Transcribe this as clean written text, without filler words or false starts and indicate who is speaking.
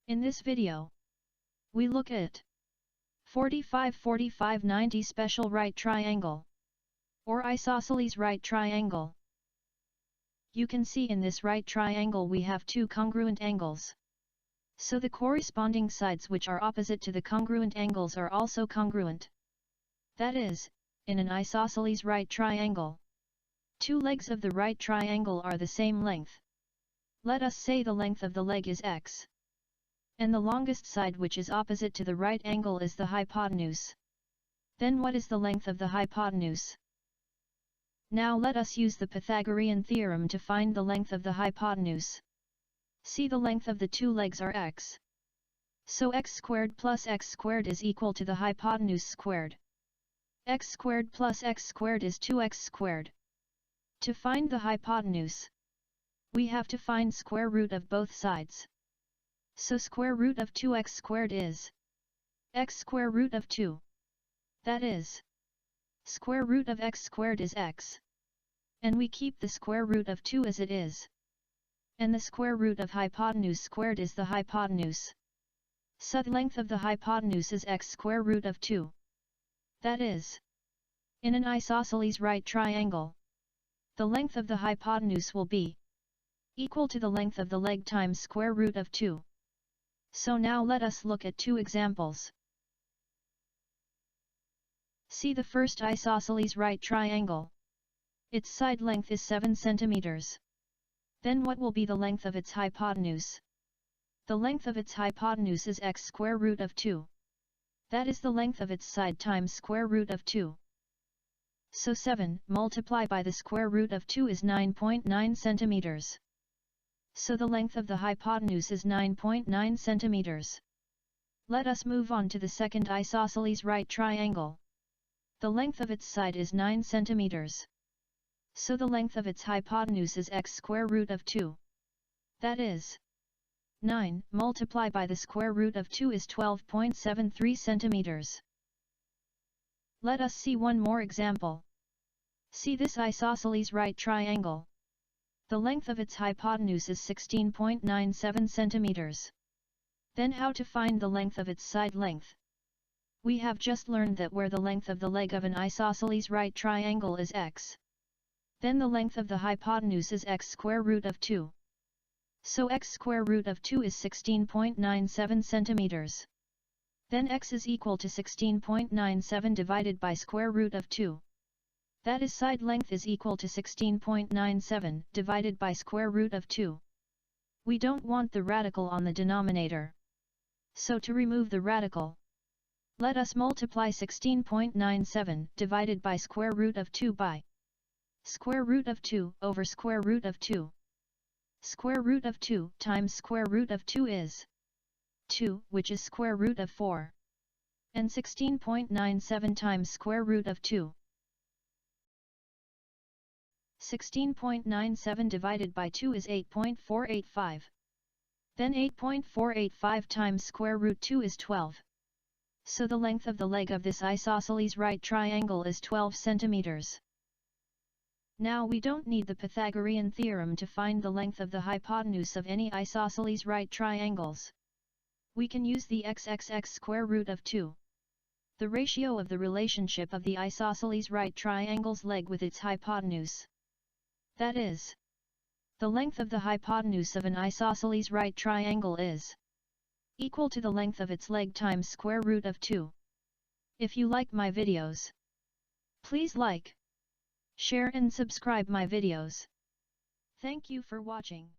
Speaker 1: In this video, we look at 45-45-90 special right triangle, or isosceles right triangle. You can see in this right triangle we have two congruent angles. So the corresponding sides which are opposite to the congruent angles are also congruent. That is, in an isosceles right triangle, two legs of the right triangle are the same length. Let us say the length of the leg is x. And the longest side which is opposite to the right angle is the hypotenuse. Then what is the length of the hypotenuse? Now let us use the Pythagorean theorem to find the length of the hypotenuse. See, the length of the two legs are x. So x squared plus x squared is equal to the hypotenuse squared. X squared plus x squared is 2x squared. To find the hypotenuse, we have to find square root of both sides. So square root of 2x squared is x square root of 2. That is, square root of x squared is x. And we keep the square root of 2 as it is. And the square root of hypotenuse squared is the hypotenuse. So the length of the hypotenuse is x square root of 2. That is, in an isosceles right triangle, the length of the hypotenuse will be equal to the length of the leg times square root of 2. So now let us look at two examples. See the first isosceles right triangle. Its side length is 7 centimeters. Then what will be the length of its hypotenuse? The length of its hypotenuse is x square root of 2. That is the length of its side times square root of 2. So 7 multiplied by the square root of 2 is 9.9 centimeters. So the length of the hypotenuse is 9.9 centimeters. Let us move on to the second isosceles right triangle. The length of its side is 9 centimeters. So the length of its hypotenuse is x square root of 2. That is, 9 multiplied by the square root of 2 is 12.73 centimeters. Let us see one more example. See this isosceles right triangle. The length of its hypotenuse is 16.97 centimeters. Then how to find the length of its side length? We have just learned that where the length of the leg of an isosceles right triangle is x, then the length of the hypotenuse is x square root of 2. So x square root of 2 is 16.97 centimeters. Then x is equal to 16.97 divided by square root of 2. That is, side length is equal to 16.97 divided by square root of 2. We don't want the radical on the denominator. So to remove the radical, let us multiply 16.97 divided by square root of 2 by square root of 2 over square root of 2. Square root of 2 times square root of 2 is 2, which is square root of 4. And 16.97 times square root of 2. 16.97 divided by 2 is 8.485. Then 8.485 times square root 2 is 12. So the length of the leg of this isosceles right triangle is 12 centimeters. Now we don't need the Pythagorean theorem to find the length of the hypotenuse of any isosceles right triangles. We can use the xxx square root of 2. The ratio of the relationship of the isosceles right triangle's leg with its hypotenuse. That is, the length of the hypotenuse of an isosceles right triangle is equal to the length of its leg times square root of 2. If you like my videos, please like, share and subscribe my videos. Thank you for watching.